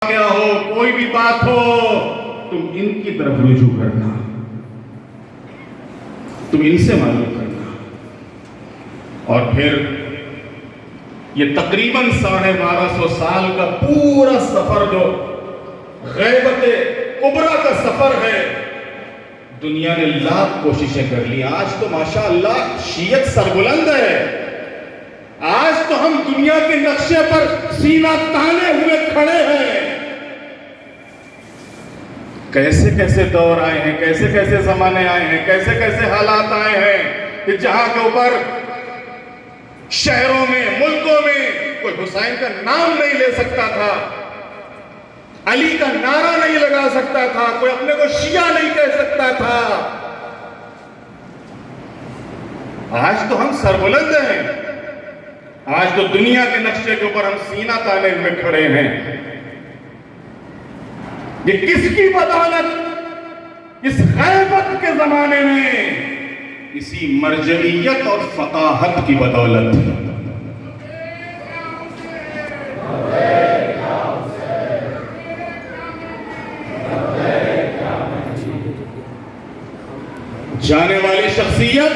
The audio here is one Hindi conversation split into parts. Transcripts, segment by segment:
क्या हो, कोई भी बात हो, तुम इनकी तरफ रुजू करना, तुम इनसे मालूम करना। और फिर ये तकरीबन 1250 साल का पूरा सफर जो गैबत कुबरा का सफर है, दुनिया ने लाख कोशिशें कर ली। आज तो माशाअल्लाह शीयत सरबुलंद है। आज तो हम दुनिया के नक्शे पर सीना ताने हुए खड़े हैं। कैसे कैसे दौर आए हैं, कैसे कैसे जमाने आए हैं, कैसे कैसे हालात आए हैं कि जहां के ऊपर शहरों में, मुल्कों में कोई हुसैन का नाम नहीं ले सकता था, अली का नारा नहीं लगा सकता था, कोई अपने को शिया नहीं कह सकता था। आज तो हम सरबुलंद हैं। आज तो दुनिया के नक्शे के ऊपर हम सीना ताने हुए खड़े हैं। ये किसकी बदौलत? इस गैबत के जमाने में इसी मर्जइयत और फकाहत की बदौलत है। जाने वाली शख्सियत,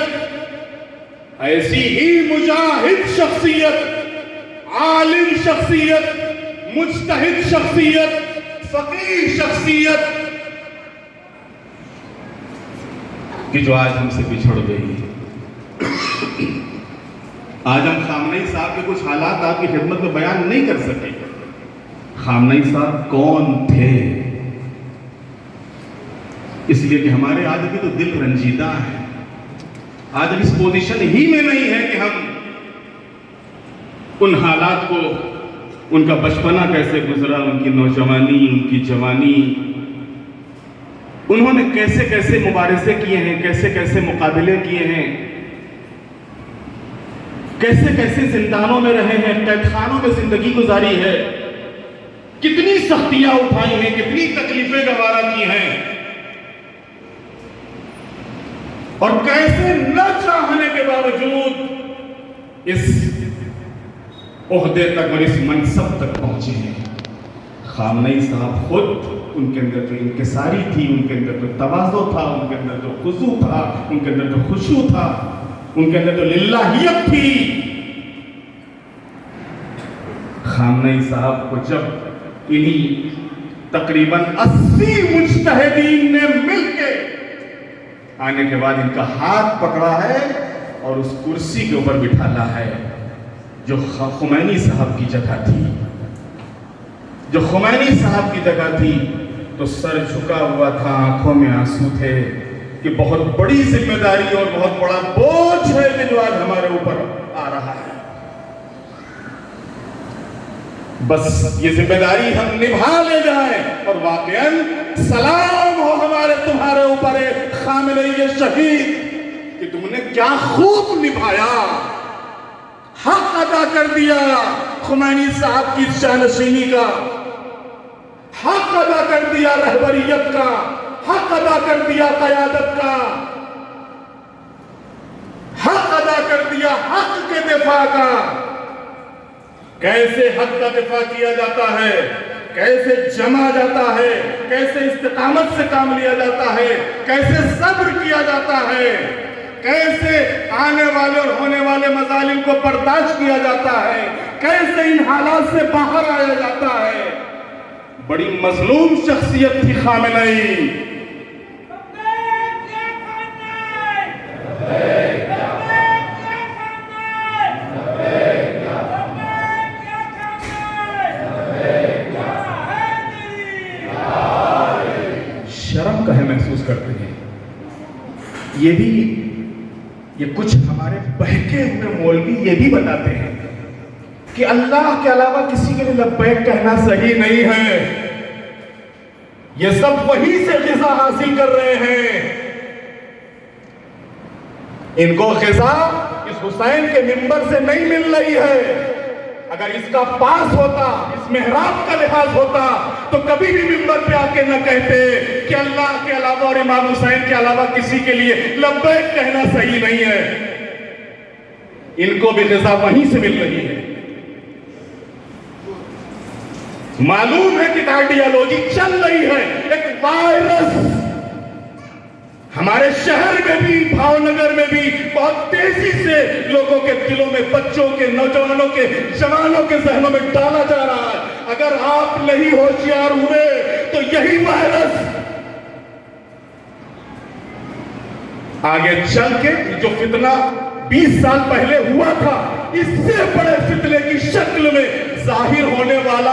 ऐसी ही मुजाहिद शख्सियत, आलिम शख्सियत, मुज्तहिद शख्सियत, फकीह शख्सियत कि जो आज हमसे बिछड़ गई। आज हम खामनई साहब के कुछ हालात आपकी खिदमत में बयान नहीं कर सके। खामनई साहब कौन थे? इसलिए कि हमारे आज भी तो दिल रंजीदा है। आज इस पोजीशन ही में नहीं है कि हम उन हालात को, उनका बचपना कैसे गुजरा, उनकी नौजवानी, उनकी जवानी, उन्होंने कैसे कैसे मुबारजे किए हैं, कैसे कैसे मुकाबले किए हैं, कैसे कैसे जिंदानों में रहे हैं, कैदखानों में जिंदगी गुजारी है, कितनी सख्तियां उठाई हैं, कितनी तकलीफें गवारा की हैं, और कैसे न चाहने के बावजूद इस ओहदे तक और इस मनसब तक पहुंचे हैं। खामनई साहब खुद, उनके अंदर जो इंकिसारी थी, उनके अंदर जो तवाज़ो था, उनके अंदर जो खुशू था, उनके अंदर जो खुशू था, उनके अंदर जो लिल्लाहियत थी, खामनई साहब को जब इन्हीं तकरीबन 80 मुज्तहिदीन ने मिलके आने के बाद इनका हाथ पकड़ा है और उस कुर्सी के ऊपर बिठाना है जो खुमैनी साहब की जगह थी, जो खुमैनी साहब की जगह थी, तो सर झुका हुआ था, आंखों में आंसू थे कि बहुत बड़ी जिम्मेदारी और बहुत बड़ा बोझ है कि जो आज हमारे ऊपर आ रहा है। बस ये जिम्मेदारी हम निभा ले जाएं और वाकईन सलाम हो हमारे तुम्हारे ऊपर खामनई शहीद कि तुमने क्या खूब निभाया, हक अदा कर दिया खुमैनी साहब की जानशीनी का, हक अदा कर दिया रहबरियत का, हक अदा कर दिया क़यादत का, हक अदा कर दिया हक के दिफा का। कैसे हक का दिफा किया जाता है, कैसे जमा जाता है, कैसे इस्तिकामत से काम लिया जाता है, कैसे सब्र किया जाता है, कैसे आने वाले और होने वाले मजालिम को बर्दाश्त किया जाता है, कैसे इन हालात से बाहर आया जाता है। बड़ी मजलूम शख्सियत थी खामनई। शर्म कहे महसूस करते हैं। ये कुछ हमारे बहके हुए मौलवी ये भी बताते हैं कि अल्लाह के अलावा किसी के लिए लब्बैक कहना सही नहीं है। ये सब वहीं से ग़िज़ा हासिल कर रहे हैं। इनको ग़िज़ा इस हुसैन के मिंबर से नहीं मिल रही है। अगर इसका पास होता, इस मेहराब का लिहाज होता, तो कभी भी मिंबर पे आके न कहते कि अल्लाह के अलावा और इमाम हुसैन के अलावा किसी के लिए लब्बैक कहना सही नहीं है। इनको भी ग़िज़ा वहीं से मिल रही है। मालूम है कि कार्डियोलॉजी चल रही है। एक वायरस हमारे शहर में भी, भावनगर में भी बहुत तेजी से लोगों के दिलों में, बच्चों के, नौजवानों के, जवानों के जहनों में डाला जा रहा है। अगर आप नहीं होशियार हुए तो यही वायरस आगे चल के जो फितना 20 साल पहले हुआ था, इससे बड़े फितने की शक्ल में जाहिर होने वाला